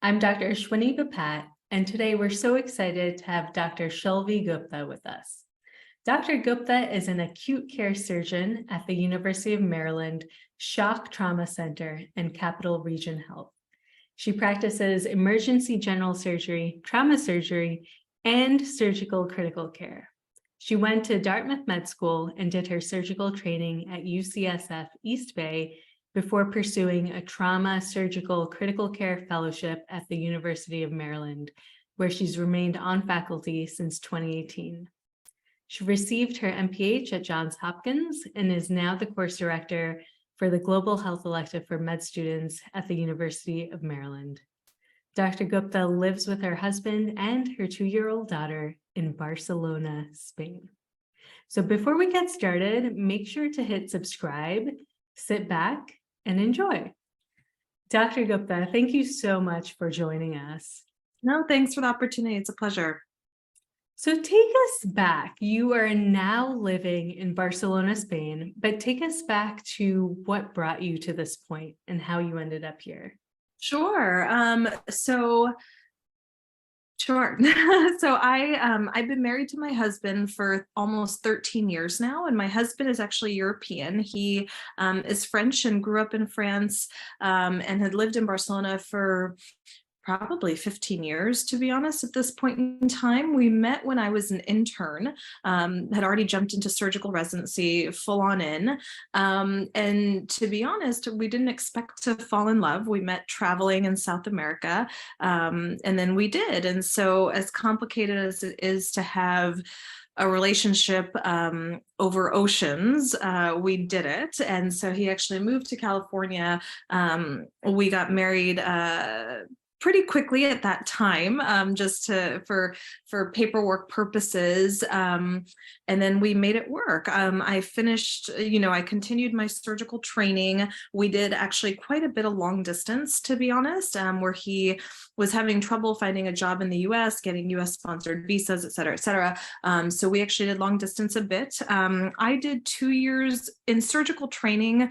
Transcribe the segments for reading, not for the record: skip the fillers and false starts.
I'm Dr. Shailvi Gupta, and today we're so excited to have Dr. Shailvi Gupta with us. Dr. Gupta is an acute care surgeon at the University of Maryland Shock Trauma Center and Capital Region Health. She practices emergency general surgery, trauma surgery, and surgical critical care. She went to Dartmouth Med School and did her surgical training at UCSF East Bay before pursuing a trauma surgical critical care fellowship at the University of Maryland, where she's remained on faculty since 2018. She received her MPH at Johns Hopkins and is now the course director for the Global Health Elective for Med students at the University of Maryland. Dr. Gupta lives with her husband and her 2-year-old daughter in Barcelona, Spain. So before we get started, make sure to hit subscribe, sit back, and enjoy. Dr. Gupta, thank you so much for joining us. No, thanks for the opportunity. It's a pleasure. So take us back. You are now living in Barcelona, Spain, but take us back to what brought you to this point and how you ended up here. Sure. Sure. So I've been married to my husband for almost 13 years now, and my husband is actually European. He is French and grew up in France and had lived in Barcelona for probably 15 years, to be honest, at this point in time. We met when I was an intern, had already jumped into surgical residency full on in. And to be honest, we didn't expect to fall in love. We met traveling in South America, and then we did. And so as complicated as it is to have a relationship over oceans, we did it. And so he actually moved to California. We got married pretty quickly at that time, for paperwork purposes. And then we made it work. I finished, I continued my surgical training. We did actually quite a bit of long distance, to be honest, where he was having trouble finding a job in the US, getting US sponsored visas, et cetera, et cetera. So we actually did long distance a bit. I did 2 years in surgical training.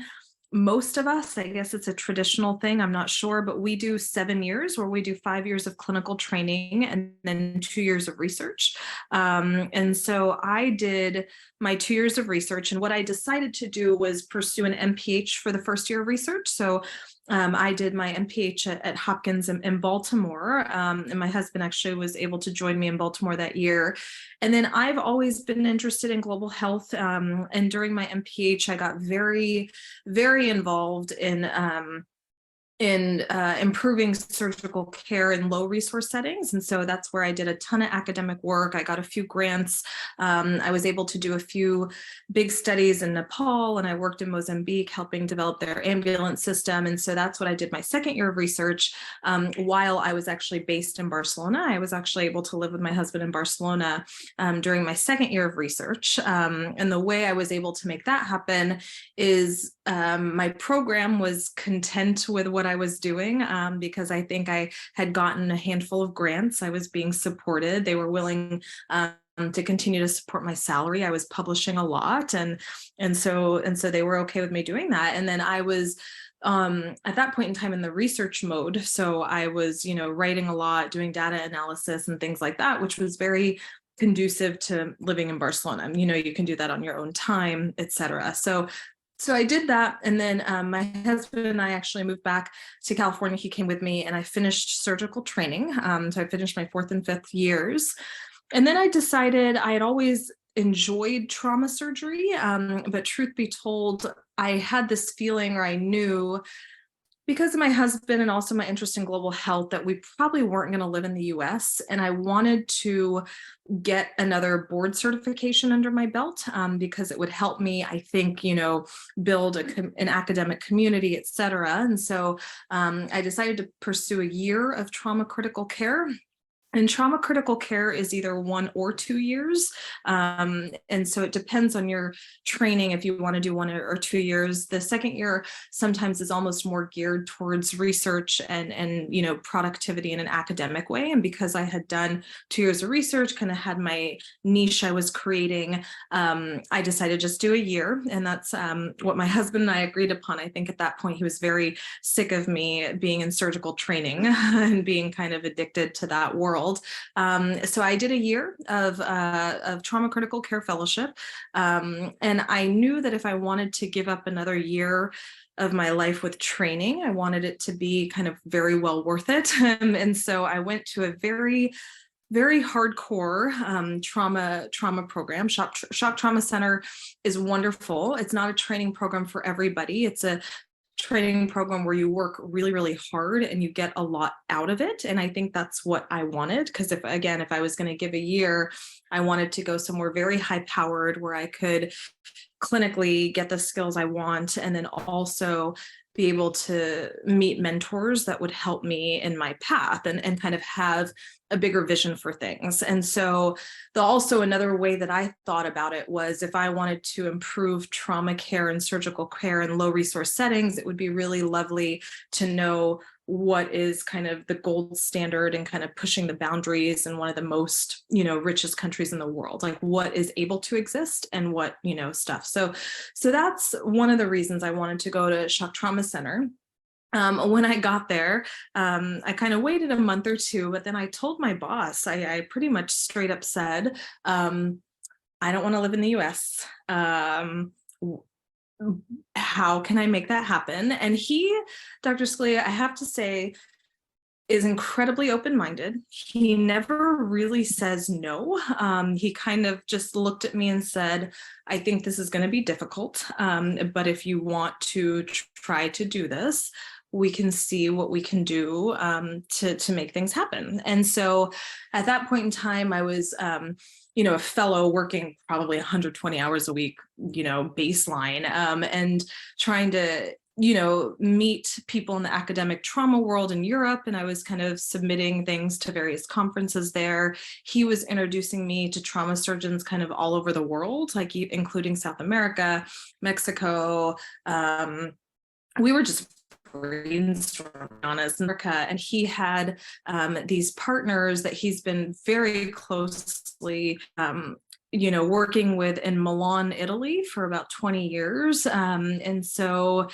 Most of us, I guess it's a traditional thing, I'm not sure, but we do 7 years where we do 5 years of clinical training and then 2 years of research. And so I did my 2 years of research, and what I decided to do was pursue an MPH for the first year of research. So I did my MPH at Hopkins in Baltimore, and my husband actually was able to join me in Baltimore that year. And then I've always been interested in global health, and during my MPH, I got very, very involved in improving surgical care in low resource settings. And so that's where I did a ton of academic work. I got a few grants. I was able to do a few big studies in Nepal, and I worked in Mozambique helping develop their ambulance system. And so that's what I did my second year of research. While I was actually based in Barcelona, I was actually able to live with my husband in Barcelona during my second year of research. And the way I was able to make that happen is my program was content with what I was doing, because I think I had gotten a handful of grants. I was being supported. They were willing to continue to support my salary. I was publishing a lot, and so they were okay with me doing that. And then I was at that point in time in the research mode. So I was, writing a lot, doing data analysis and things like that, which was very conducive to living in Barcelona. You can do that on your own time, et cetera. So I did that, and then my husband and I actually moved back to California. He came with me, and I finished surgical training. So I finished my 4th and 5th years. And then I decided I had always enjoyed trauma surgery, but truth be told, I had this feeling, or I knew, because of my husband and also my interest in global health, that we probably weren't going to live in the US. And I wanted to get another board certification under my belt, because it would help me, I think, build an academic community, et cetera. And so I decided to pursue a year of trauma critical care. And trauma critical care is either 1 or 2 years. And so it depends on your training if you want to do 1 or 2 years. The second year sometimes is almost more geared towards research and productivity in an academic way. And because I had done 2 years of research, kind of had my niche I was creating, I decided just do a year. And that's what my husband and I agreed upon. I think at that point he was very sick of me being in surgical training and being kind of addicted to that world. So I did a year of trauma critical care fellowship. And I knew that if I wanted to give up another year of my life with training, I wanted it to be kind of very well worth it. And so I went to a very hardcore trauma program. Shock Trauma Center is wonderful. It's not a training program for everybody. It's a training program where you work really, really hard and you get a lot out of it. And I think that's what I wanted, because if I was going to give a year, I wanted to go somewhere very high powered where I could clinically get the skills I want, and then also be able to meet mentors that would help me in my path and kind of have a bigger vision for things. And so also another way that I thought about it was, if I wanted to improve trauma care and surgical care in low resource settings, it would be really lovely to know what is kind of the gold standard and kind of pushing the boundaries in one of the most, richest countries in the world, like what is able to exist and what, stuff. So that's one of the reasons I wanted to go to Shock Trauma Center. When I got there, I kind of waited a month or two, but then I told my boss, I pretty much straight up said, I don't want to live in the US. How can I make that happen? And Dr. Scalia, I have to say, is incredibly open-minded. He never really says no. He kind of just looked at me and said, I think this is going to be difficult, but if you want to try to do this, we can see what we can do to make things happen. And so at that point in time, I was a fellow working probably 120 hours a week, baseline, and trying to meet people in the academic trauma world in Europe. And I was kind of submitting things to various conferences there. He was introducing me to trauma surgeons kind of all over the world, like including South America, Mexico. We were just brainstorming on us, America, and he had these partners that he's been very closely working with in Milan, Italy for about 20 years. And so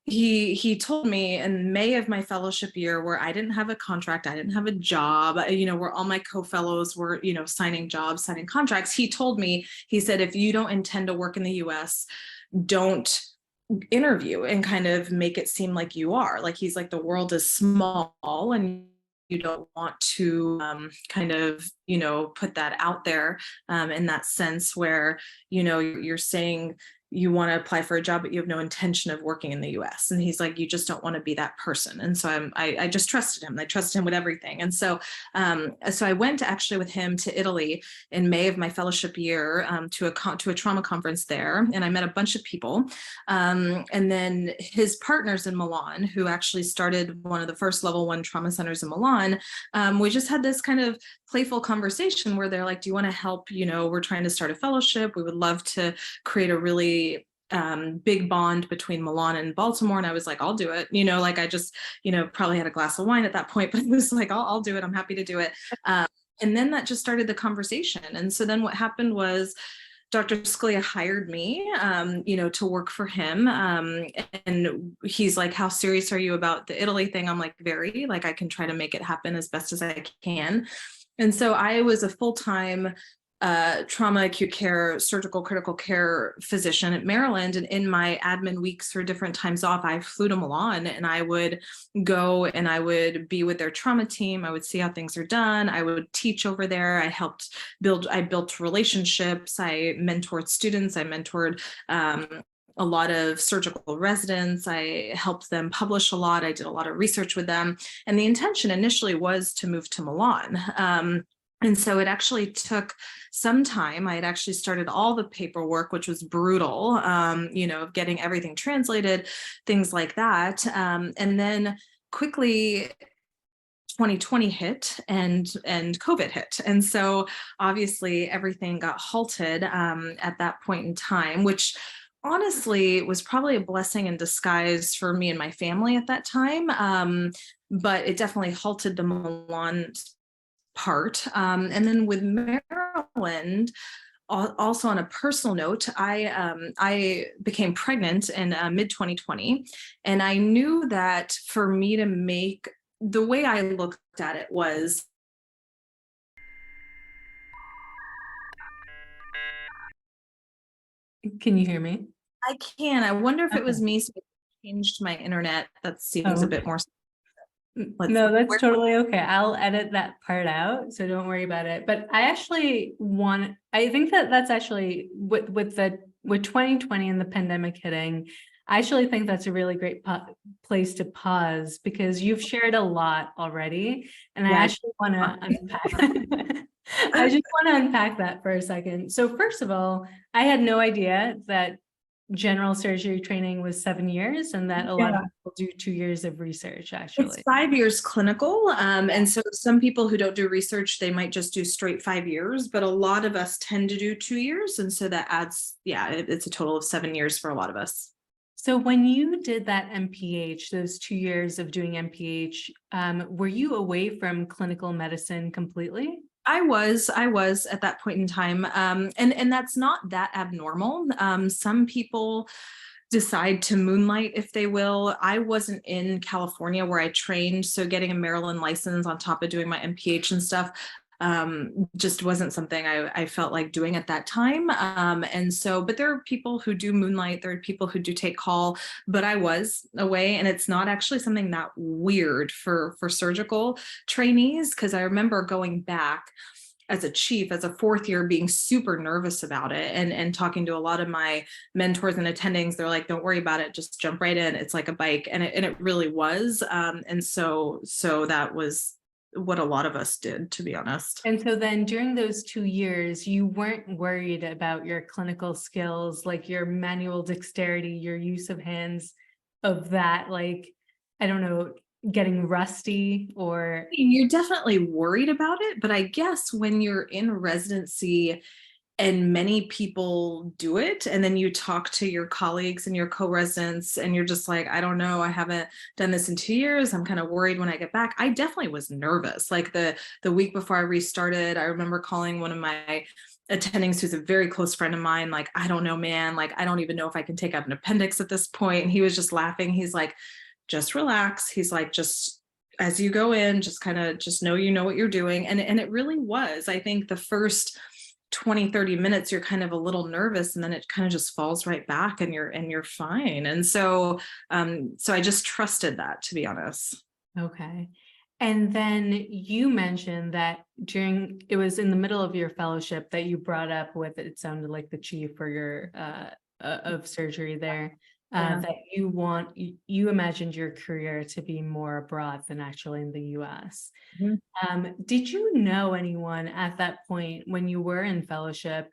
he told me in May of my fellowship year, where I didn't have a contract, I didn't have a job, where all my co-fellows were, signing jobs, signing contracts. He told me, he said, if you don't intend to work in the US, don't interview and kind of make it seem like you are. Like, he's like, the world is small and you don't want to kind of, put that out there in that sense where, you're saying you want to apply for a job, but you have no intention of working in the US. And he's like, you just don't want to be that person. And so I just trusted him. I trusted him with everything. And so I went actually with him to Italy in May of my fellowship year to a trauma conference there. And I met a bunch of people. And then his partners in Milan, who actually started one of the first level 1 trauma centers in Milan, we just had this kind of playful conversation where they're like, do you want to help? We're trying to start a fellowship. We would love to create a really big bond between Milan and Baltimore. And I was like, I'll do it. I just, probably had a glass of wine at that point, but it was like, I'll do it. I'm happy to do it. And then that just started the conversation. And so then what happened was Dr. Scalia hired me, to work for him. And he's like, how serious are you about the Italy thing? I'm like, very, like, I can try to make it happen as best as I can. And so I was a full-time trauma, acute care, surgical critical care physician at Maryland. And in my admin weeks or different times off, I flew to Milan and I would go and I would be with their trauma team. I would see how things are done. I would teach over there. I built relationships. I mentored students. I mentored a lot of surgical residents. I helped them publish a lot. I did a lot of research with them. And the intention initially was to move to Milan. And so it actually took some time. I had actually started all the paperwork, which was brutal, of getting everything translated, things like that. And then quickly 2020 hit and COVID hit. And so obviously everything got halted at that point in time, which honestly was probably a blessing in disguise for me and my family at that time. But it definitely halted the Milan part. And then with Maryland, also on a personal note, I became pregnant in mid 2020, and I knew that for me to make, the way I looked at it was, Can you hear me? I can. I wonder if it Okay. was me, so I changed my internet. That seems Oh, a bit okay. more. Let's. No, that's Where, totally okay. I'll edit that part out, so don't worry about it. But I think that that's actually with 2020 and the pandemic hitting, I actually think that's a really great place to pause because you've shared a lot already, and I yeah. actually want to unpack. I just want to unpack that for a second. So first of all, I had no idea that general surgery training was 7 years and that a lot of Yeah. people do 2 years of research It's actually. 5 years clinical. And so some people who don't do research, they might just do straight 5 years, but a lot of us tend to do 2 years. And so that adds, yeah, it's a total of 7 years for a lot of us. So when you did that MPH, those 2 years of doing MPH, were you away from clinical medicine completely? I was at that point in time. And that's not that abnormal. Some people decide to moonlight, if they will. I wasn't in California where I trained, so getting a Maryland license on top of doing my MPH and stuff just wasn't something I felt like doing at that time. And so, but there are people who do moonlight, there are people who do take call, but I was away, and it's not actually something that weird for surgical trainees, because I remember going back as a chief, as a fourth year, being super nervous about it, and talking to a lot of my mentors and attendings. They're like, don't worry about it, just jump right in, it's like a bike. And it really was. And so that was what a lot of us did, to be honest. And so then during those 2 years, you weren't worried about your clinical skills, like your manual dexterity, your use of hands, of that, like, I don't know, getting rusty or. You're definitely worried about it, but I guess when you're in residency and many people do it, and then you talk to your colleagues and your co-residents and you're just like, I don't know, I haven't done this in 2 years, I'm kind of worried when I get back. I definitely was nervous. Like the week before I restarted, I remember calling one of my attendings who's a very close friend of mine, like, I don't know, man, like, I don't even know if I can take out an appendix at this point. And he was just laughing. He's like, just relax. He's like, just as you go in, just kind of just know you know what you're doing. And it really was. I think the first 20-30 minutes you're kind of a little nervous, and then it kind of just falls right back, and you're fine. And so so I just trusted that, to be honest. Okay. And then you mentioned that it was in the middle of your fellowship that you brought up with, it sounded like the chief or your of surgery there, Yeah. that you imagined your career to be more abroad than actually in the US. Mhm. Did you know anyone at that point when you were in fellowship?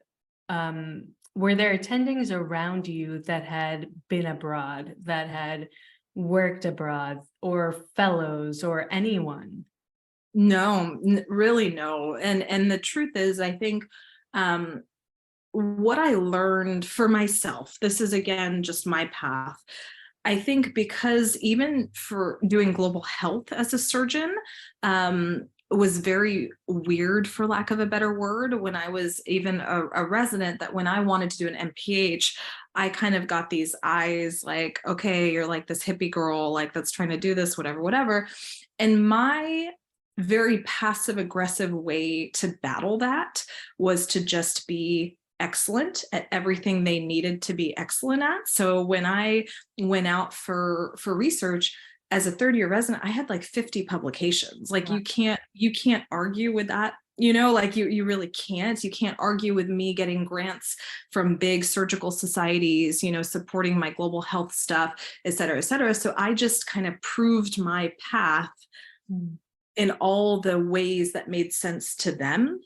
Were there attendings around you that had been abroad, that had worked abroad, or fellows, or anyone? No, really no. And the truth is, I think um what I learned for myself, this is again just my path. I think because even for doing global health as a surgeon, was very weird, for lack of a better word, when I was even a resident, that when I wanted to do an MPH, I kind of got these eyes like, okay, you're like this hippie girl, like that's trying to do this, whatever, whatever. And my very passive aggressive way to battle that was to just be excellent at everything they needed to be excellent at. So when I went out for research as a third year resident, I had like 50 publications. Like Wow. you can't argue with that. Like you really can't. You can't argue with me getting grants from big surgical societies, supporting my global health stuff, et cetera, et cetera. So I just kind of proved my path Mm. in all the ways that made sense to them.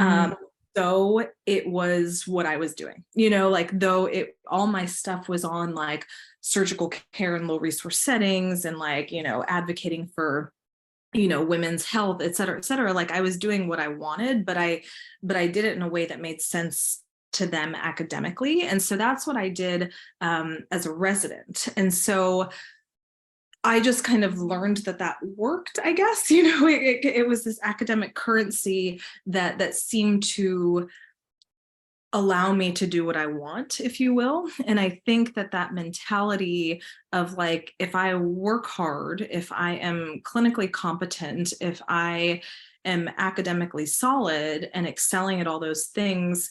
Mm. So it was what I was doing, like though all my stuff was on like surgical care in low resource settings, and like, advocating for women's health, et cetera, et cetera. Like I was doing what I wanted, but I did it in a way that made sense to them academically. And so that's what I did as a resident. And so I just kind of learned that worked, I guess. It was this academic currency that seemed to allow me to do what I want, if you will. And I think that mentality of like, if I work hard, if I am clinically competent, if I am academically solid and excelling at all those things,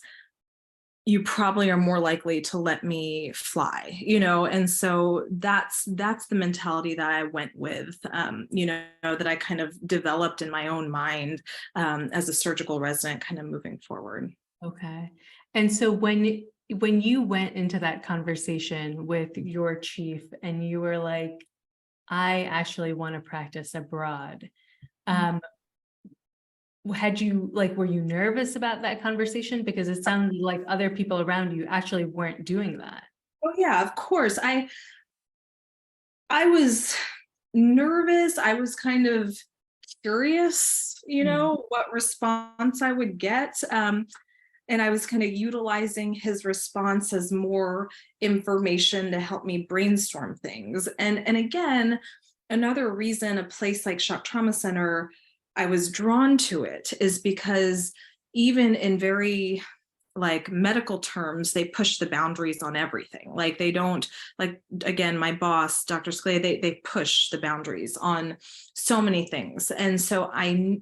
you probably are more likely to let me fly, and so that's the mentality that I went with, that I kind of developed in my own mind as a surgical resident, kind of moving forward. Okay. And so when you went into that conversation with your chief and you were like, I actually want to practice abroad, were you nervous about that conversation? Because it sounded like other people around you actually weren't doing that. Oh yeah, of course. I was nervous. I was kind of curious, what response I would get. And I was kind of utilizing his response as more information to help me brainstorm things. And again, another reason a place like Shock Trauma Center, I was drawn to it is because even in very like medical terms, they push the boundaries on everything. Like they don't, like, again, my boss, Dr. Sclay, they push the boundaries on so many things. And so I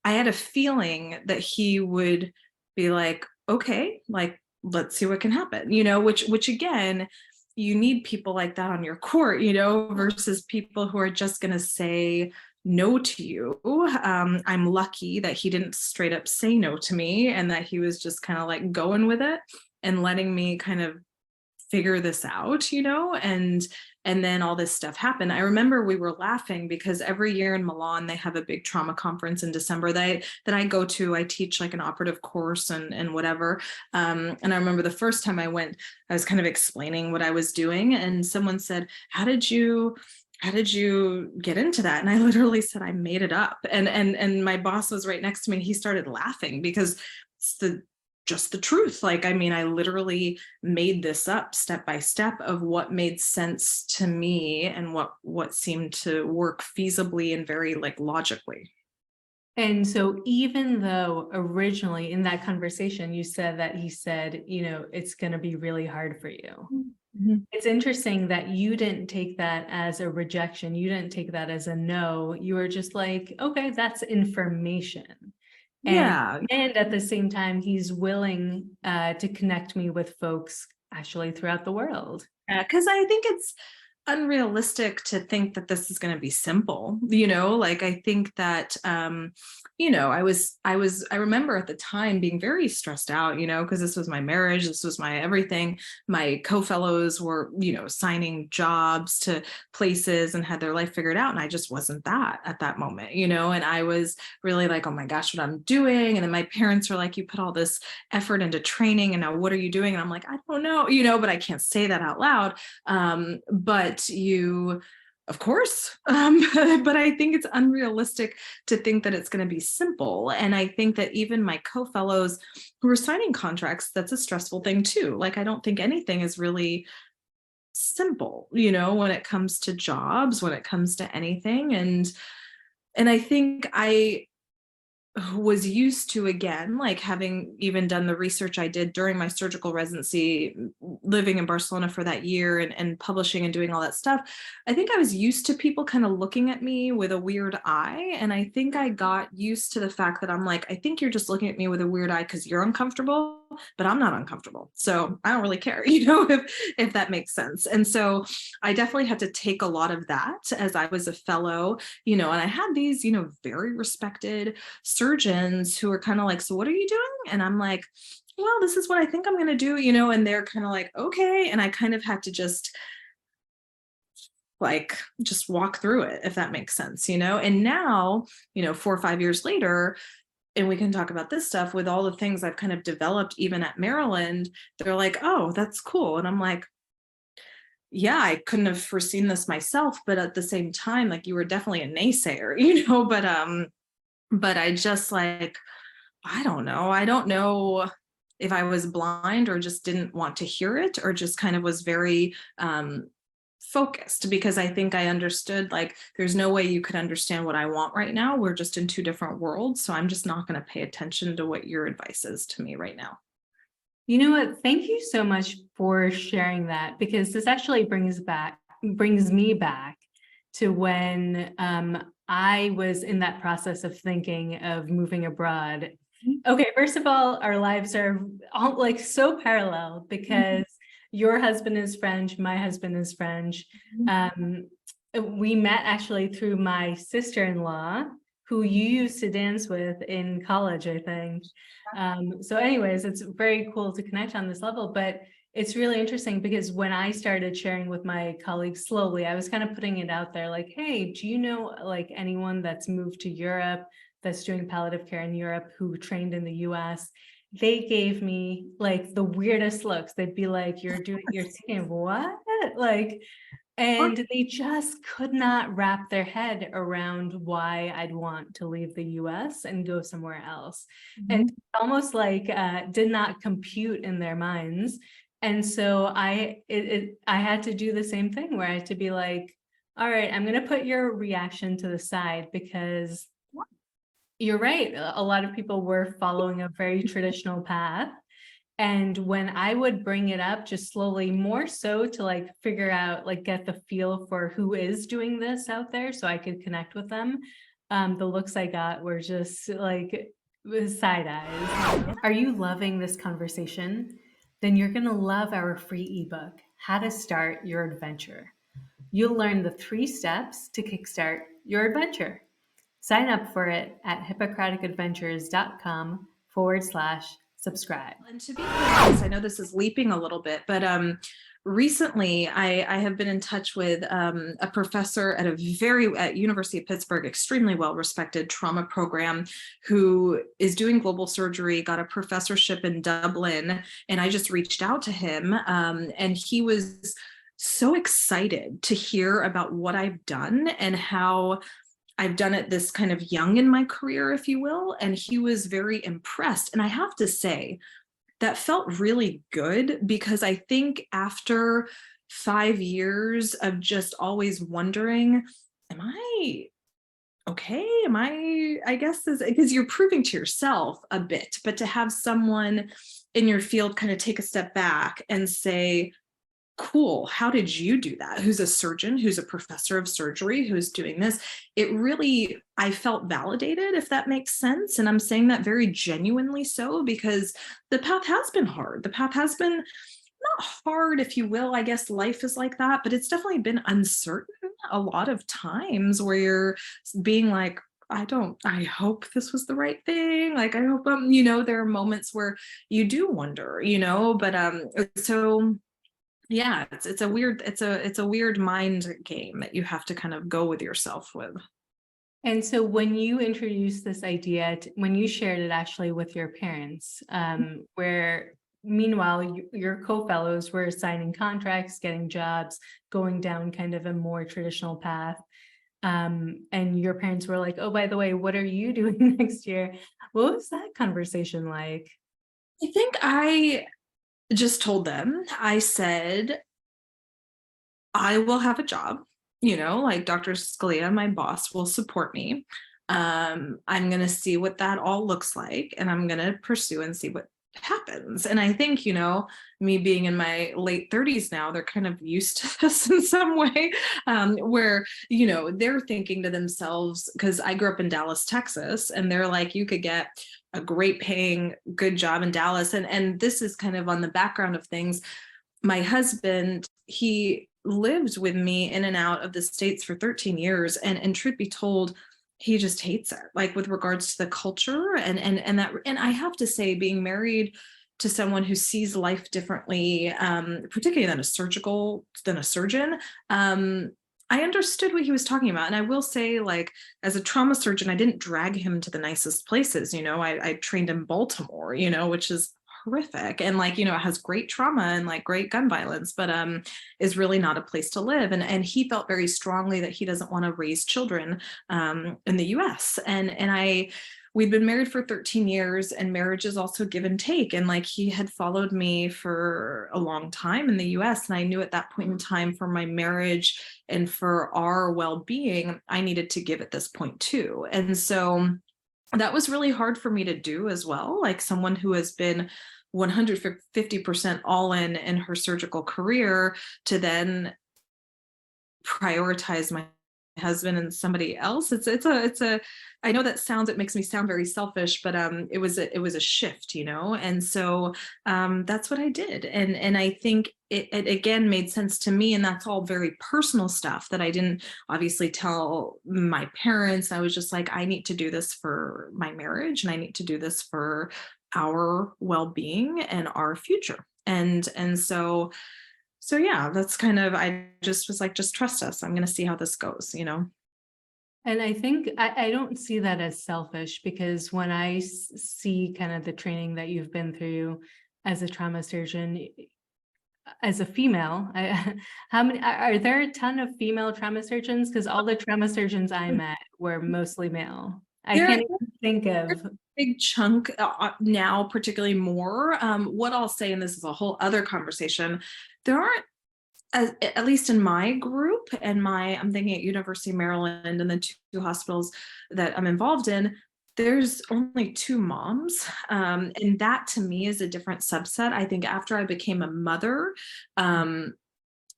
had a feeling that he would be like, okay, like, let's see what can happen, which again, you need people like that on your court, versus people who are just going to say no to you. I'm lucky that he didn't straight up say no to me and that he was just kind of like going with it and letting me kind of figure this out, and then all this stuff happened. I remember we were laughing because every year in Milan, they have a big trauma conference in December that I go to. I teach like an operative course and whatever. And I remember the first time I went, I was kind of explaining what I was doing. And someone said, how did you get into that? And I literally said, I made it up. And my boss was right next to me and he started laughing because it's just the truth. Like, I mean, I literally made this up step by step of what made sense to me and what seemed to work feasibly and very like logically. And so even though originally in that conversation, you said that he said, it's going to be really hard for you. Mm-hmm. It's interesting that you didn't take that as a rejection. You didn't take that as a no. You were just like, okay, that's information. Yeah. And at the same time, he's willing to connect me with folks actually throughout the world. Because I think it's unrealistic to think that this is going to be simple, like I think that I remember at the time being very stressed out, because this was my marriage, this was my everything. My co-fellows were, signing jobs to places and had their life figured out, and I just wasn't that at that moment, and I was really like, oh my gosh, what I'm doing. And then my parents were like, you put all this effort into training and now what are you doing? And I'm like, I don't know, but I can't say that out loud. But you, of course, but I think it's unrealistic to think that it's going to be simple. And I think that even my co-fellows who are signing contracts, that's a stressful thing too. Like, I don't think anything is really simple, when it comes to jobs, when it comes to anything. And I think I was used to, again, like having even done the research I did during my surgical residency, living in Barcelona for that year and publishing and doing all that stuff. I think I was used to people kind of looking at me with a weird eye. And I think I got used to the fact that I'm like, I think you're just looking at me with a weird eye because you're uncomfortable, but I'm not uncomfortable. So I don't really care, if that makes sense. And so I definitely had to take a lot of that as I was a fellow, and I had these, very respected surgeons who are kind of like, so what are you doing? And I'm like, well, this is what I think I'm going to do, and they're kind of like, okay. And I kind of had to just walk through it, if that makes sense, and now, 4 or 5 years later, and we can talk about this stuff with all the things I've kind of developed, even at Maryland, they're like, oh, that's cool. And I'm like, yeah, I couldn't have foreseen this myself, but at the same time, like, you were definitely a naysayer, but I just like, I don't know if I was blind or just didn't want to hear it, or just kind of was very focused, because I think I understood, like, there's no way you could understand what I want right now. We're just in two different worlds. So I'm just not going to pay attention to what your advice is to me right now. You know what? Thank you so much for sharing that, because this actually brings me back to when I was in that process of thinking of moving abroad. Okay, first of all, our lives are all like so parallel, because your husband is French, my husband is French. We met actually through my sister-in-law, who you used to dance with in college, I think. So anyways, it's very cool to connect on this level, but it's really interesting because when I started sharing with my colleagues slowly, I was kind of putting it out there like, hey, do you know like anyone that's moved to Europe, that's doing palliative care in Europe, who trained in the US? They gave me like the weirdest looks. They'd be like, you're thinking what? Like, and they just could not wrap their head around why I'd want to leave the US and go somewhere else. And almost like did not compute in their minds. And so I had to do the same thing, where I had to be like, all right, I'm going to put your reaction to the side, because you're right. A lot of people were following a very traditional path. And when I would bring it up just slowly, more so to like figure out, like get the feel for who is doing this out there so I could connect with them, the looks I got were just like side eyes. Are you loving this conversation? Then you're going to love our free ebook, How to Start Your Adventure. You'll learn the 3 steps to kickstart your adventure. Sign up for it at hippocraticadventures.com/subscribe. And to be honest, I know this is leaping a little bit, but recently I have been in touch with a professor at at University of Pittsburgh, extremely well-respected trauma program, who is doing global surgery, got a professorship in Dublin, and I just reached out to him, and he was so excited to hear about what I've done and how I've done it this kind of young in my career, if you will, and he was very impressed. And I have to say, that felt really good, because I think after 5 years of just always wondering, am I okay? I guess, because you're proving to yourself a bit, but to have someone in your field kind of take a step back and say, cool, how did you do that? Who's a surgeon, who's a professor of surgery, who's doing this? It really, I felt validated, if that makes sense. And I'm saying that very genuinely so, because the path has been hard. The path has been not hard, if you will. I guess life is like that, but it's definitely been uncertain a lot of times, where you're being like, I hope this was the right thing. Like, I hope, there are moments where you do wonder, but so yeah, it's a weird mind game that you have to kind of go with yourself with. And so when you introduced this idea, when you shared it actually with your parents, where meanwhile your co-fellows were signing contracts, getting jobs, going down kind of a more traditional path, and your parents were like, oh, by the way, what are you doing next year? What was that conversation like? I think I just told them, I said, I will have a job, like Dr. Scalia, my boss, will support me. I'm going to see what that all looks like, and I'm going to pursue and see what happens. And I think, me being in my late 30s now, they're kind of used to this in some way, where, they're thinking to themselves, because I grew up in Dallas, Texas, and they're like, you could get a great paying, good job in Dallas. And this is kind of on the background of things. My husband, he lived with me in and out of the States for 13 years. And truth be told, he just hates it, like with regards to the culture and that. And I have to say, being married to someone who sees life differently, particularly than a surgeon, I understood what he was talking about. And I will say, like, as a trauma surgeon, I didn't drag him to the nicest places. I trained in Baltimore, which is horrific, and like, it has great trauma and like great gun violence, but is really not a place to live. And he felt very strongly that he doesn't want to raise children in the US. And we'd been married for 13 years, and marriage is also give and take. And like, he had followed me for a long time in the US. And I knew at that point in time, for my marriage and for our well-being, I needed to give at this point too. And so that was really hard for me to do as well. Like, someone who has been 150% all in her surgical career, to then prioritize my husband and somebody else. It's a I know it makes me sound very selfish, but it was a shift, and so that's what I did. And I think it again made sense to me, and that's all very personal stuff that I didn't obviously tell my parents. I was just like, I need to do this for my marriage, and I need to do this for our well-being and our future. And so yeah, that's kind of, I just was like, just trust us. I'm going to see how this goes. And I think I don't see that as selfish, because when I see kind of the training that you've been through as a trauma surgeon, as a female, how many are there a ton of female trauma surgeons? Because all the trauma surgeons I met were mostly male. I There can't even think of. big chunk now, particularly more. What I'll say, and this is a whole other conversation, there aren't, at least in my group, and I'm thinking at University of Maryland and the two hospitals that I'm involved in, there's only 2 moms. And that to me is a different subset. I think after I became a mother,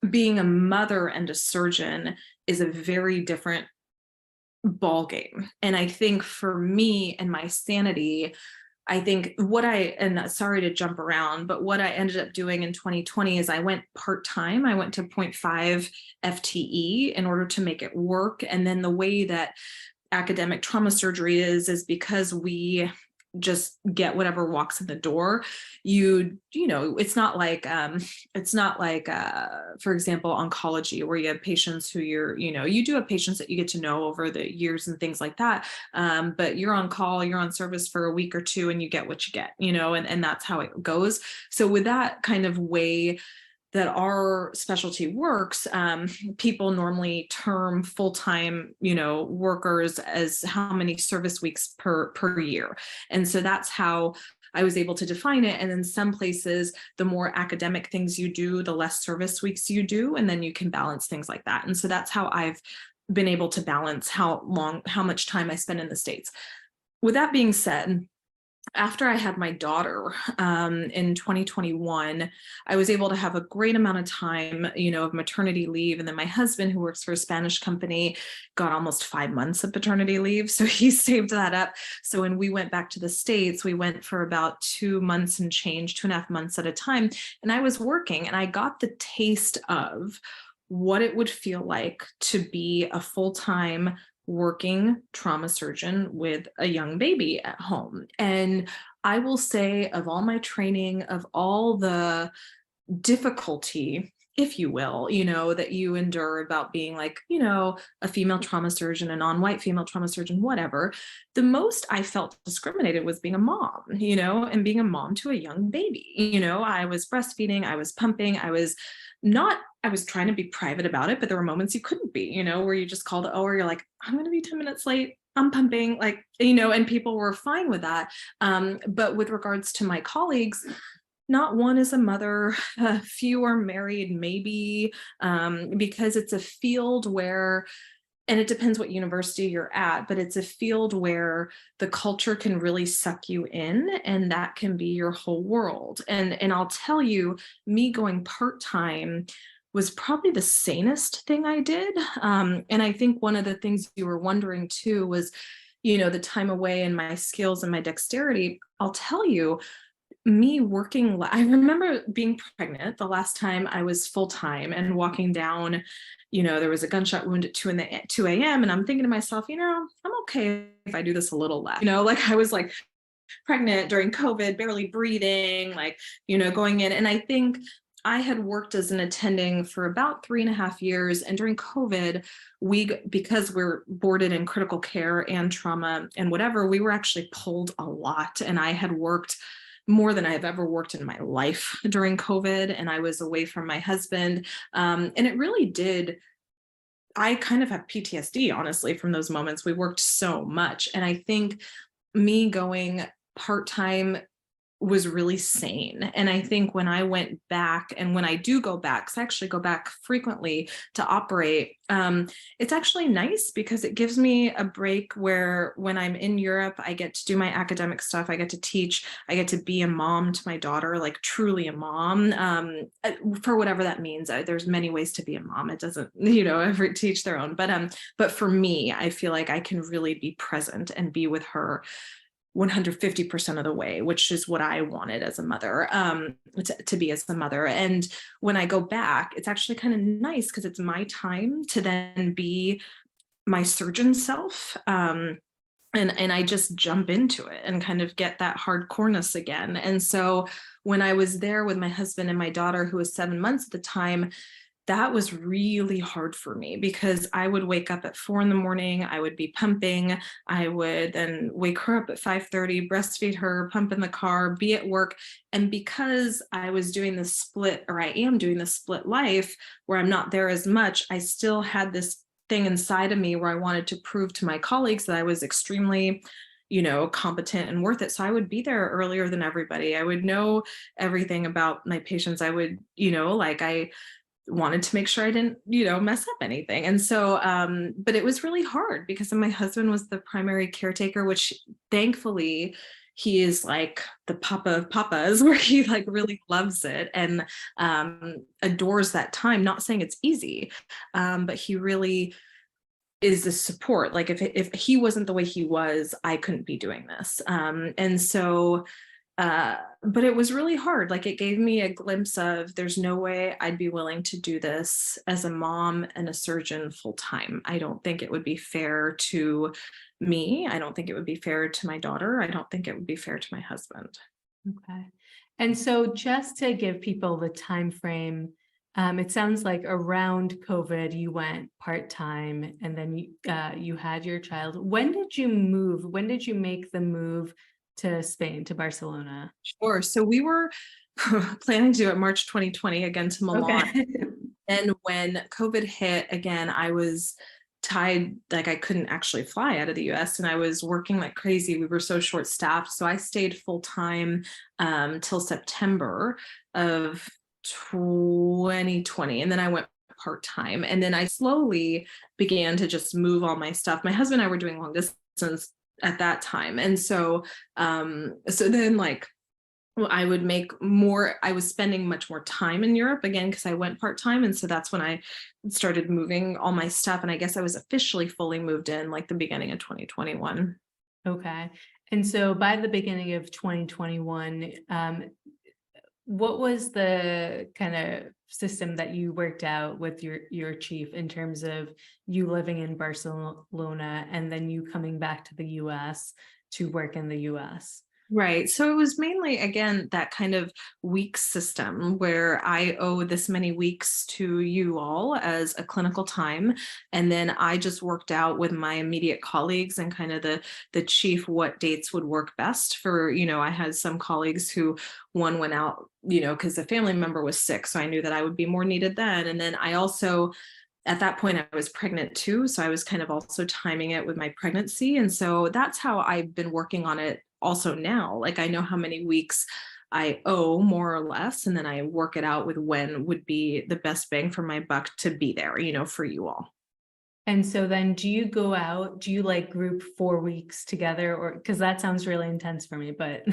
being a mother and a surgeon is a very different ball game. And I think for me and my sanity, I think and sorry to jump around, but what I ended up doing in 2020 is I went part-time. I went to 0.5 FTE in order to make it work. And then the way that academic trauma surgery is because we just get whatever walks in the door. It's not like for example, oncology, where you have patients who you do have patients that you get to know over the years and things like that. But you're on call, you're on service for a week or 2, and you get what you get, and that's how it goes. So with that kind of way that our specialty works, people normally term full-time, workers as how many service weeks per year. And so that's how I was able to define it. And in some places, the more academic things you do, the less service weeks you do, and then you can balance things like that. And so that's how I've been able to balance how much time I spend in the States. With that being said, after I had my daughter in 2021, I was able to have a great amount of time, of maternity leave. And then my husband, who works for a Spanish company, got almost 5 months of paternity leave. So he saved that up. So when we went back to the States, we went for about 2 months and change, 2.5 months at a time. And I was working, and I got the taste of what it would feel like to be a full-time working trauma surgeon with a young baby at home. And I will say, of all my training, of all the difficulty, if you will, that you endure about being like, a female trauma surgeon, a non-white female trauma surgeon, whatever, the most I felt discriminated was being a mom, and being a mom to a young baby. I was breastfeeding, I was pumping, I was trying to be private about it, but there were moments you couldn't be, where you just called, or you're like, I'm going to be 10 minutes late, I'm pumping, like, and people were fine with that. But with regards to my colleagues, not one is a mother, few are married, maybe, because it's a field where, and it depends what university you're at, but it's a field where the culture can really suck you in, and that can be your whole world. And I'll tell you, me going part-time was probably the sanest thing I did. And I think one of the things you were wondering too was, the time away and my skills and my dexterity. I'll tell you, me working, I remember being pregnant the last time I was full-time and walking down, there was a gunshot wound at 2 a.m. And I'm thinking to myself, I'm okay if I do this a little less, like I was like pregnant during COVID, barely breathing, like, going in. And I think I had worked as an attending for about 3.5 years. And during COVID, because we're boarded in critical care and trauma and whatever, we were actually pulled a lot. And I had worked more than I've ever worked in my life during COVID, and I was away from my husband. And it really did. I kind of have PTSD, honestly, from those moments. We worked so much. And I think me going part time was really sane. And I think when I went back, and when I do go back, because I actually go back frequently to operate, it's actually nice because it gives me a break where when I'm in Europe, I get to do my academic stuff, I get to teach, I get to be a mom to my daughter, like truly a mom, for whatever that means. There's many ways to be a mom. It doesn't, ever teach their own. But for me, I feel like I can really be present and be with her 150% of the way, which is what I wanted as a mother, to be as a mother. And when I go back, it's actually kind of nice because it's my time to then be my surgeon self. And I just jump into it and kind of get that hardcoreness again. And so when I was there with my husband and my daughter, who was 7 months at the time, that was really hard for me because I would wake up at 4 a.m. I would be pumping. I would then wake her up at 5:30, breastfeed her, pump in the car, be at work. And because I was doing the split, or I am doing the split life where I'm not there as much, I still had this thing inside of me where I wanted to prove to my colleagues that I was extremely competent and worth it. So I would be there earlier than everybody. I would know everything about my patients. I would, I wanted to make sure I didn't, mess up anything. And so, but it was really hard because my husband was the primary caretaker, which thankfully he is like the papa of papas, where he like really loves it and adores that time. Not saying it's easy, but he really is the support. Like if he wasn't the way he was, I couldn't be doing this. And so but it was really hard. Like it gave me a glimpse of there's no way I'd be willing to do this as a mom and a surgeon full time. I don't think it would be fair to me. I don't think it would be fair to my daughter. I don't think it would be fair to my husband. Okay. And so just to give people the time frame, it sounds like around COVID, you went part-time and then you had your child. When did you move? When did you make the move to Spain, to Barcelona? Sure. So we were planning to do it March 2020, again to Milan. Okay. And when COVID hit again, I was tied, like I couldn't actually fly out of the US and I was working like crazy. We were so short staffed. So I stayed full time till September of 2020. And then I went part time. And then I slowly began to just move all my stuff. My husband and I were doing long distance at that time. And so, so then like, I would make more, I was spending much more time in Europe again, because I went part-time. And so that's when I started moving all my stuff. And I guess I was officially fully moved in like the beginning of 2021. Okay. And so by the beginning of 2021, what was the kind of system that you worked out with your chief in terms of you living in Barcelona and then you coming back to the US to work in the US? Right. So it was mainly, again, that kind of week system where I owe this many weeks to you all as a clinical time. And then I just worked out with my immediate colleagues and kind of the chief what dates would work best for, I had some colleagues who one went out, because a family member was sick. So I knew that I would be more needed then. And then I also, at that point, I was pregnant too. So I was kind of also timing it with my pregnancy. And so that's how I've been working on it also now. Like I know how many weeks I owe more or less, and then I work it out with when would be the best bang for my buck to be there, for you all. And so then do you go out, do you like group 4 weeks together, or because that sounds really intense for me, but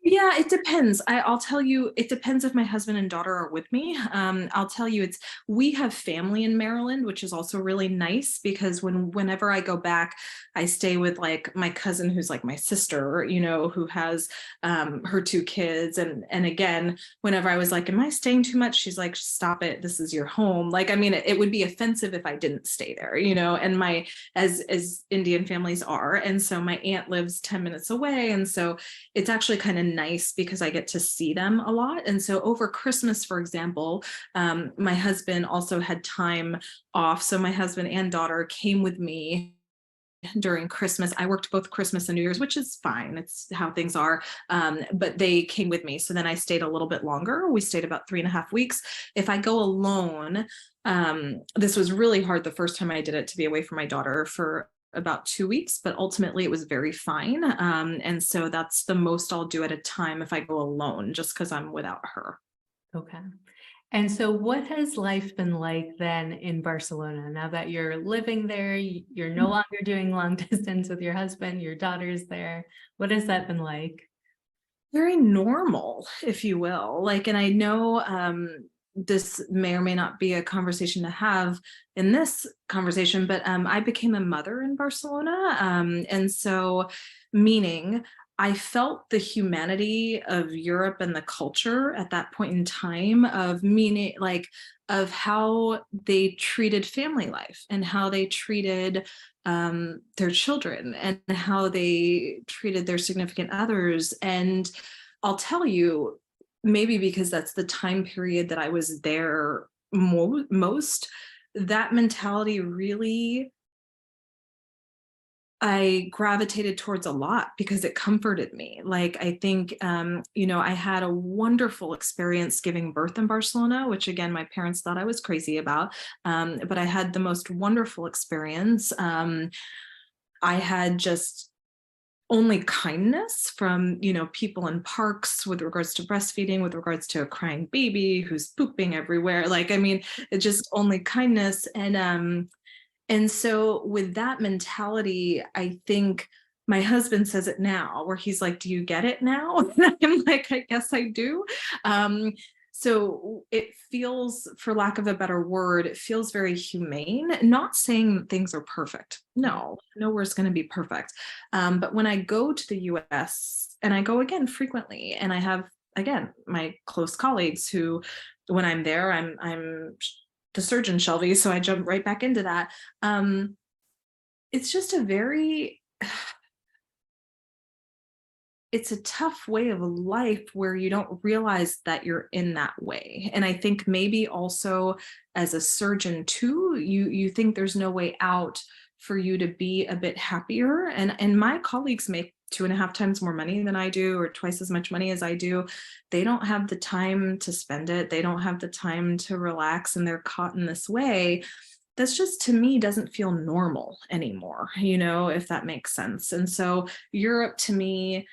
Yeah, it depends. I'll tell you, it depends if my husband and daughter are with me. I'll tell you, we have family in Maryland, which is also really nice because whenever I go back, I stay with like my cousin who's like my sister, who has her 2 kids. And again, whenever I was like, am I staying too much? She's like, stop it. This is your home. Like, I mean, it would be offensive if I didn't stay there, and as Indian families are. And so my aunt lives 10 minutes away. And so it's actually kind of nice because I get to see them a lot. And so over Christmas, for example, my husband also had time off. So my husband and daughter came with me during Christmas. I worked both Christmas and New Year's, which is fine. It's how things are. But they came with me. So then I stayed a little bit longer. We stayed about 3.5 weeks. If I go alone, this was really hard the first time I did it, to be away from my daughter for about 2 weeks, but ultimately it was very fine. And so that's the most I'll do at a time if I go alone, just because I'm without her. Okay. And so what has life been like then in Barcelona? Now that you're living there, you're no longer doing long distance with your husband, your daughter's there. What has that been like? Very normal, if you will. Like, and I know this may or may not be a conversation to have in this conversation, but I became a mother in Barcelona. And so, meaning I felt the humanity of Europe and the culture at that point in time, of meaning like of how they treated family life and how they treated their children and how they treated their significant others. And I'll tell you, maybe because that's the time period that I was there most, that mentality really I gravitated towards a lot because it comforted me. Like, I think, I had a wonderful experience giving birth in Barcelona, which again, my parents thought I was crazy about. But I had the most wonderful experience. I had just only kindness from, people in parks with regards to breastfeeding, with regards to a crying baby who's pooping everywhere. Like, I mean, it's just only kindness. And so with that mentality, I think my husband says it now, where he's like, do you get it now? And I'm like, I guess I do. So it feels, for lack of a better word, it feels very humane. Not saying that things are perfect. No, nowhere's going to be perfect. But when I go to the US, and I go again frequently, and I have, again, my close colleagues who, when I'm there, I'm the surgeon, Shailvi, so I jump right back into that. It's just it's a tough way of life where you don't realize that you're in that way. And I think maybe also as a surgeon too, you think there's no way out for you to be a bit happier. And my colleagues make 2.5 times more money than I do, or twice as much money as I do. They don't have the time to spend it. They don't have the time to relax, and they're caught in this way. That's just, to me, doesn't feel normal anymore, if that makes sense. And so Europe to me,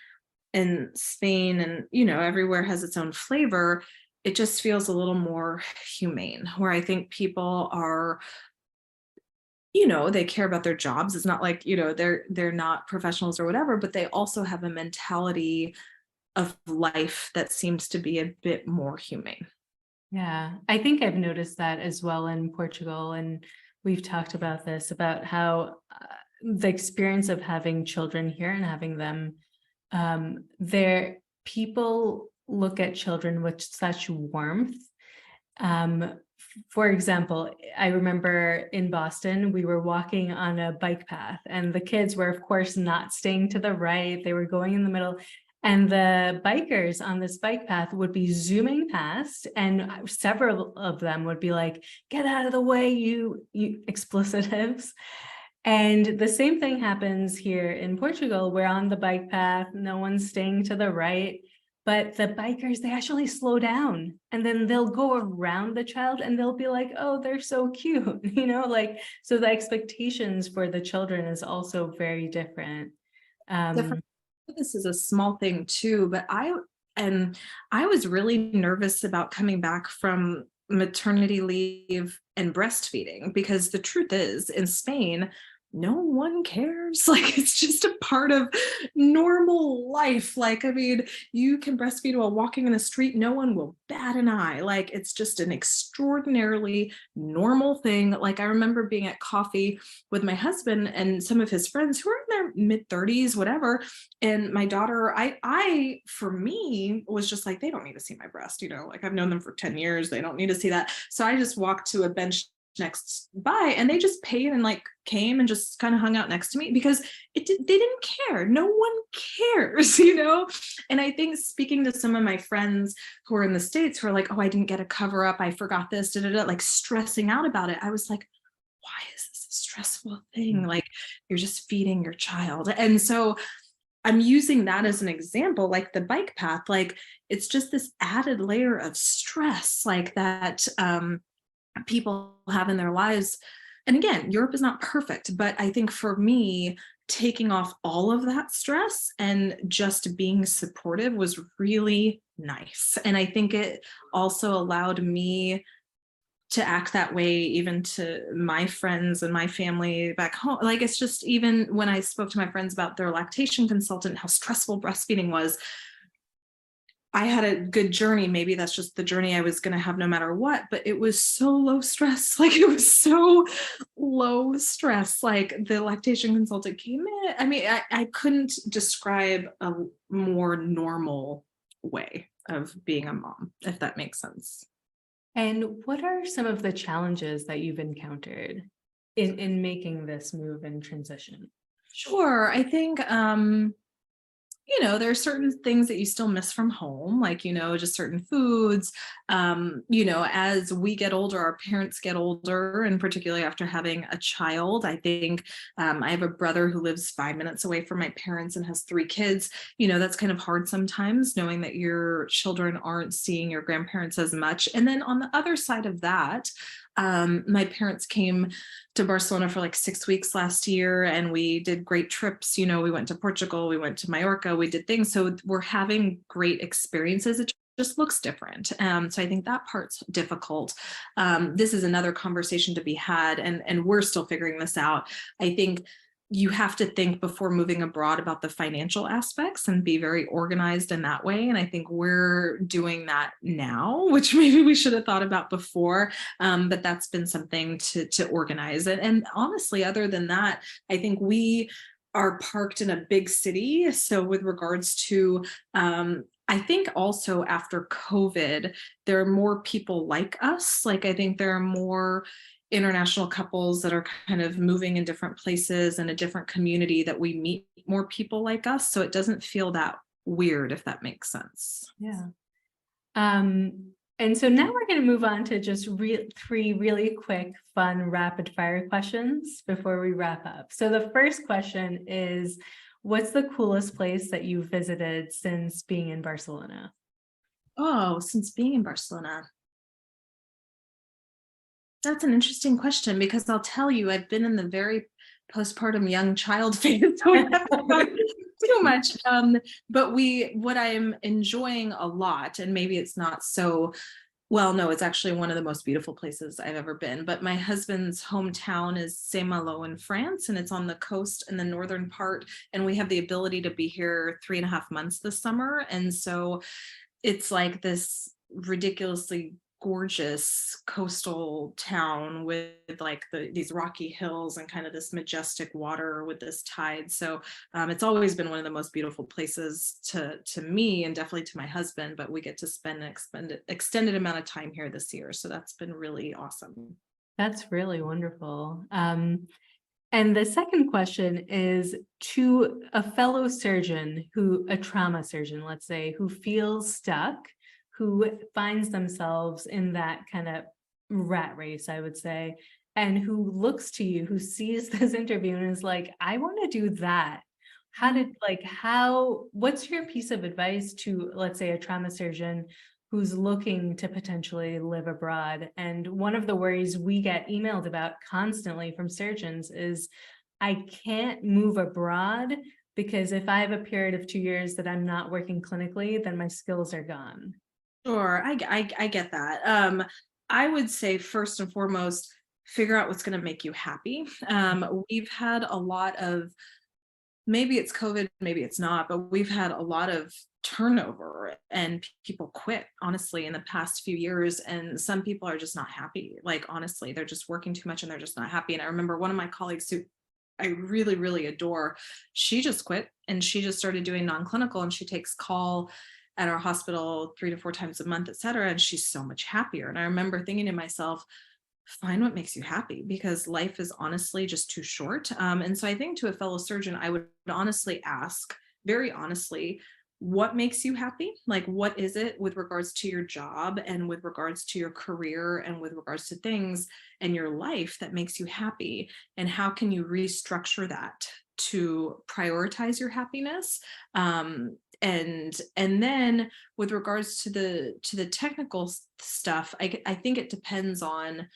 and Spain, and, everywhere has its own flavor. It just feels a little more humane, where I think people are, they care about their jobs. It's not like, they're not professionals or whatever, but they also have a mentality of life that seems to be a bit more humane. Yeah, I think I've noticed that as well in Portugal. And we've talked about this, about how the experience of having children here and having them people look at children with such warmth. For example, I remember in Boston, we were walking on a bike path, and the kids were, of course, not staying to the right. They were going in the middle. And the bikers on this bike path would be zooming past, and several of them would be like, get out of the way, you explicitives. And the same thing happens here in Portugal. We're on the bike path, no one's staying to the right, but the bikers, they actually slow down, and then they'll go around the child and they'll be like, oh, they're so cute, so the expectations for the children is also very different. Different. This is a small thing too, but I was really nervous about coming back from maternity leave and breastfeeding, because the truth is, in Spain, no one cares. Like, it's just a part of normal life. Like, I mean, you can breastfeed while walking in the street. No one will bat an eye. Like, it's just an extraordinarily normal thing. Like, I remember being at coffee with my husband and some of his friends who are in their mid-30s, whatever. And my daughter, I, for me, was just like, they don't need to see my breast, like, I've known them for 10 years. They don't need to see that. So I just walked to a bench next by, and they just paid and like came and just kind of hung out next to me, because they didn't care. No one cares, And I think, speaking to some of my friends who are in the States who are like, oh, I didn't get a cover up, I forgot this, like stressing out about it, I was like, why is this a stressful thing. Like you're just feeding your child. And so I'm using that as an example, like the bike path, like it's just this added layer of stress, like that people have in their lives. And again, Europe is not perfect, but I think for me, taking off all of that stress and just being supportive was really nice. And I think it also allowed me to act that way even to my friends and my family back home. Like it's just, even when I spoke to my friends about their lactation consultant, how stressful breastfeeding was, I had a good journey. Maybe that's just the journey I was going to have no matter what, but it was so low stress. Like it was so low stress. Like the lactation consultant came in. I mean, I couldn't describe a more normal way of being a mom, if that makes sense. And what are some of the challenges that you've encountered in making this move and transition? Sure. I think there are certain things that you still miss from home, like, just certain foods. As we get older, our parents get older, and particularly after having a child, I think I have a brother who lives 5 minutes away from my parents and has 3 kids. That's kind of hard sometimes, knowing that your children aren't seeing your grandparents as much. And then on the other side of that, my parents came to Barcelona for like 6 weeks last year, and we did great trips. We went to Portugal, we went to Mallorca, we did things. So we're having great experiences. It just looks different. So I think that part's difficult. This is another conversation to be had, and we're still figuring this out. I think you have to think before moving abroad about the financial aspects and be very organized in that way. And I think we're doing that now, which maybe we should have thought about before. But that's been something to organize. And honestly, other than that, I think we are parked in a big city. So with regards to, I think also after COVID, there are more people like us. Like I think there are more international couples that are kind of moving in different places and a different community, that we meet more people like us. So it doesn't feel that weird, if that makes sense. Yeah. And so now we're going to move on to just 3 really quick, fun, rapid fire questions before we wrap up. So the first question is, what's the coolest place that you've visited since being in Barcelona? Oh, since being in Barcelona. That's an interesting question, because I'll tell you, I've been in the very postpartum young child phase, so I haven't gone too much. But what I'm enjoying a lot, and maybe it's not so, well, no, it's actually one of the most beautiful places I've ever been. But my husband's hometown is Saint-Malo in France, and it's on the coast in the northern part. And we have the ability to be here 3.5 months this summer. And so it's like this ridiculously gorgeous coastal town with like these rocky hills and kind of this majestic water with this tide. So it's always been one of the most beautiful places to me, and definitely to my husband. But we get to spend an extended amount of time here this year, so that's been really awesome. That's really wonderful. And the second question is, to a fellow surgeon a trauma surgeon, let's say, who feels stuck, who finds themselves in that kind of rat race, I would say, and who looks to you, who sees this interview and is like, I want to do that. What's your piece of advice to, let's say, a trauma surgeon who's looking to potentially live abroad? And one of the worries we get emailed about constantly from surgeons is, I can't move abroad because if I have a period of 2 years that I'm not working clinically, then my skills are gone. Sure, I get that. I would say first and foremost, figure out what's going to make you happy. We've had a lot of, maybe it's COVID, maybe it's not, but we've had a lot of turnover and people quit, honestly, in the past few years. And some people are just not happy. Like, honestly, they're just working too much and they're just not happy. And I remember one of my colleagues who I really, really adore, she just quit and she just started doing non-clinical, and she takes call at our hospital 3 to 4 times a month, et cetera. And she's so much happier. And I remember thinking to myself, find what makes you happy, because life is honestly just too short. And so I think to a fellow surgeon, I would honestly ask, very honestly, what makes you happy? Like, what is it with regards to your job and with regards to your career and with regards to things and your life that makes you happy? And how can you restructure that to prioritize your happiness? And then with regards to the technical stuff, I think it depends on,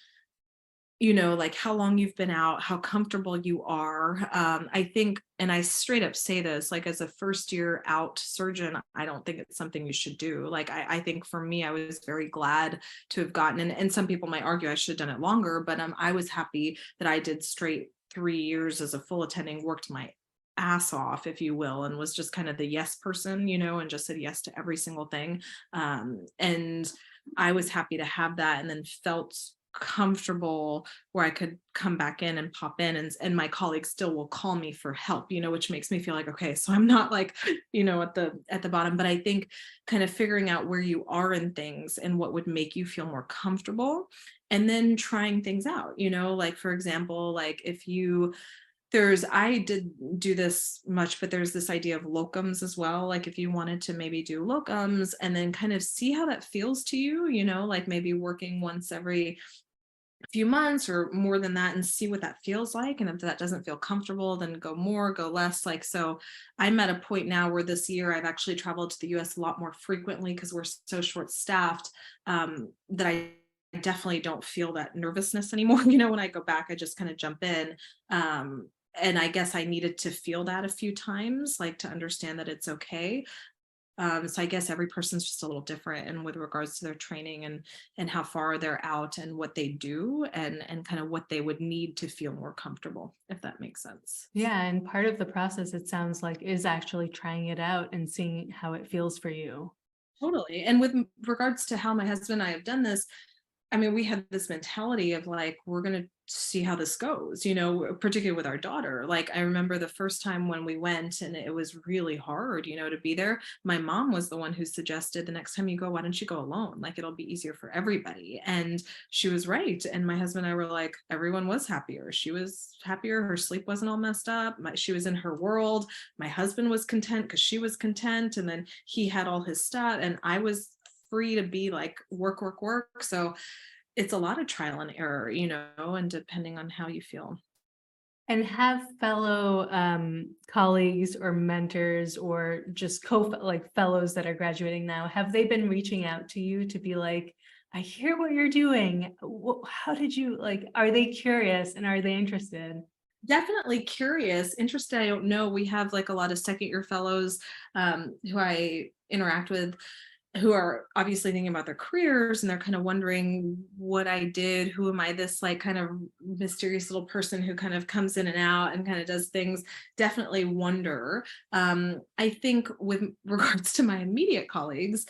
like how long you've been out, how comfortable you are. I think, and I straight up say this, like as a first year out surgeon, I don't think it's something you should do. Like, I think for me, I was very glad to have gotten, and some people might argue I should have done it longer, but I was happy that I did straight 3 years as a full attending, worked my ass off, if you will, and was just kind of the yes person, and just said yes to every single thing. And I was happy to have that, and then felt comfortable where I could come back in and pop in, and my colleagues still will call me for help, which makes me feel like, okay, so I'm not like, at the bottom. But I think kind of figuring out where you are in things and what would make you feel more comfortable, and then trying things out, like for example, like if you I did do this much, but there's this idea of locums as well. Like if you wanted to maybe do locums and then kind of see how that feels to you, like maybe working once every few months or more than that, and see what that feels like. And if that doesn't feel comfortable, then go more, go less. Like, so I'm at a point now where this year I've actually traveled to the US a lot more frequently because we're so short staffed, that I definitely don't feel that nervousness anymore. When I go back, I just kind of jump in. And I guess I needed to feel that a few times, like to understand that it's okay. So I guess every person's just a little different, and with regards to their training and how far they're out and what they do, and kind of what they would need to feel more comfortable, if that makes sense. Yeah, and part of the process, it sounds like, is actually trying it out and seeing how it feels for you. Totally. And with regards to how my husband and I have done this, I mean, we had this mentality of like, we're going to see how this goes, particularly with our daughter. Like, I remember the first time when we went and it was really hard, to be there. My mom was the one who suggested, the next time you go, why don't you go alone? Like, it'll be easier for everybody. And she was right. And my husband and I were like, everyone was happier. She was happier. Her sleep wasn't all messed up. She was in her world. My husband was content because she was content. And then he had all his stuff. And I was free to be like, work, work, work. So it's a lot of trial and error, and depending on how you feel. And have fellow colleagues or mentors or just like fellows that are graduating now, have they been reaching out to you to be like, I hear what you're doing. How did you, like, are they curious and are they interested? Definitely curious, interested. I don't know. We have like a lot of second year fellows who I interact with, who are obviously thinking about their careers, and they're kind of wondering what I did. Who am I, this like kind of mysterious little person who kind of comes in and out and kind of does things? Definitely wonder. I think with regards to my immediate colleagues,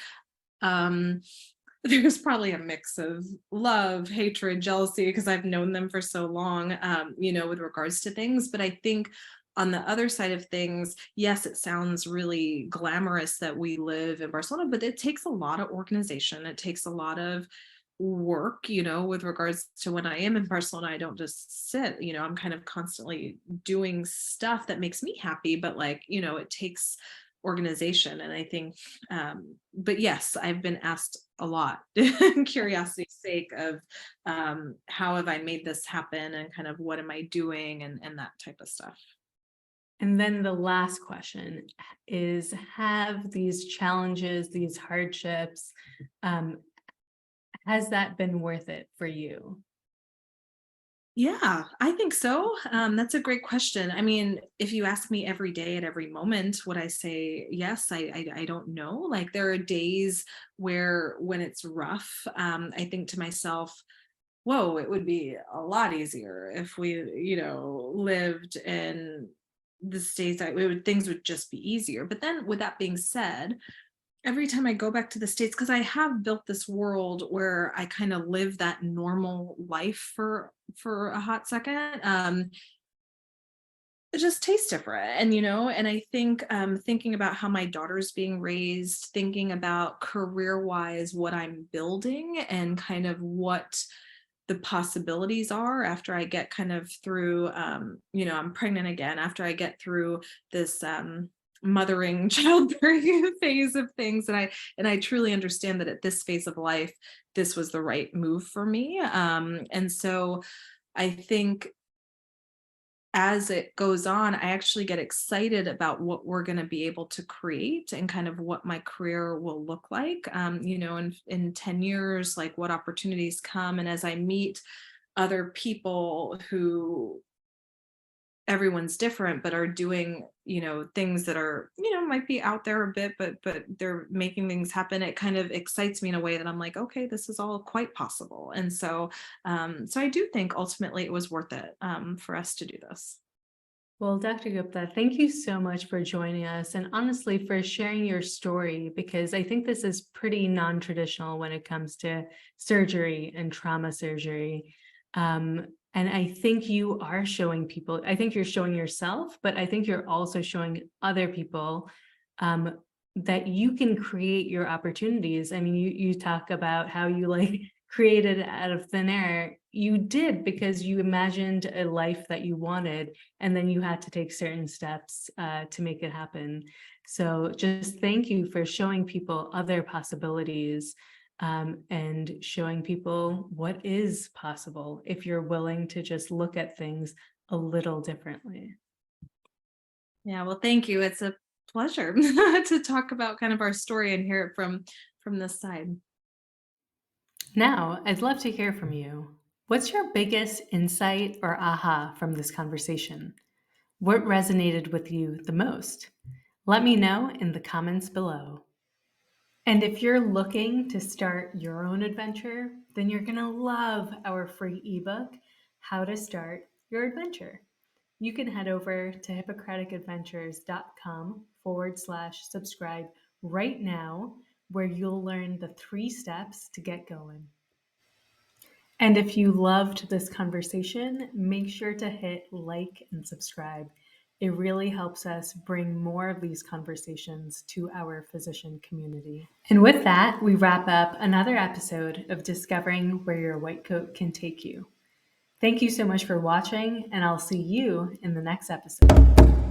um, there's probably a mix of love, hatred, jealousy, because I've known them for so long, with regards to things. But I think on the other side of things, yes, it sounds really glamorous that we live in Barcelona, but it takes a lot of organization. It takes a lot of work, with regards to when I am in Barcelona. I don't just sit, I'm kind of constantly doing stuff that makes me happy, but like, it takes organization. And I think, but yes, I've been asked a lot, curiosity's sake, of how have I made this happen, and kind of what am I doing, and that type of stuff. And then the last question is, have these challenges, these hardships, um, has that been worth it for you? Yeah, I think so. That's a great question. I mean, if you ask me every day at every moment, would I say yes? I don't know. Like, there are days where when it's rough, I think to myself, whoa, it would be a lot easier if we, lived in the States. Things would just be easier. But then with that being said, every time I go back to the States, because I have built this world where I kind of live that normal life for a hot second, it just tastes different. And and I think thinking about how my daughter's being raised, thinking about career wise what I'm building, and kind of what the possibilities are after I get kind of through, I'm pregnant again, after I get through this mothering childbearing phase of things, and I truly understand that at this phase of life this was the right move for me. And so I think as it goes on, I actually get excited about what we're going to be able to create and kind of what my career will look like, in 10 years, like what opportunities come. And as I meet other people who, everyone's different, but are doing, things that are, might be out there a bit, but they're making things happen. It kind of excites me in a way that I'm like, okay, this is all quite possible. And so I do think ultimately it was worth it, for us to do this. Well, Dr. Gupta, thank you so much for joining us and honestly for sharing your story, because I think this is pretty non-traditional when it comes to surgery and trauma surgery. And I think you are showing people, I think you're showing yourself, but I think you're also showing other people that you can create your opportunities. I mean, you talk about how you like created out of thin air. You did because you imagined a life that you wanted, and then you had to take certain steps to make it happen. So just thank you for showing people other possibilities, and showing people what is possible if you're willing to just look at things a little differently. Yeah, well, thank you. It's a pleasure to talk about kind of our story and hear it from this side. Now, I'd love to hear from you. What's your biggest insight or aha from this conversation? What resonated with you the most? Let me know in the comments below. And if you're looking to start your own adventure, then you're going to love our free ebook, How to Start Your Adventure. You can head over to hippocraticadventures.com/subscribe right now, where you'll learn the 3 steps to get going. And if you loved this conversation, make sure to hit like and subscribe. It really helps us bring more of these conversations to our physician community. And with that, we wrap up another episode of Discovering Where Your White Coat Can Take You. Thank you so much for watching, and I'll see you in the next episode.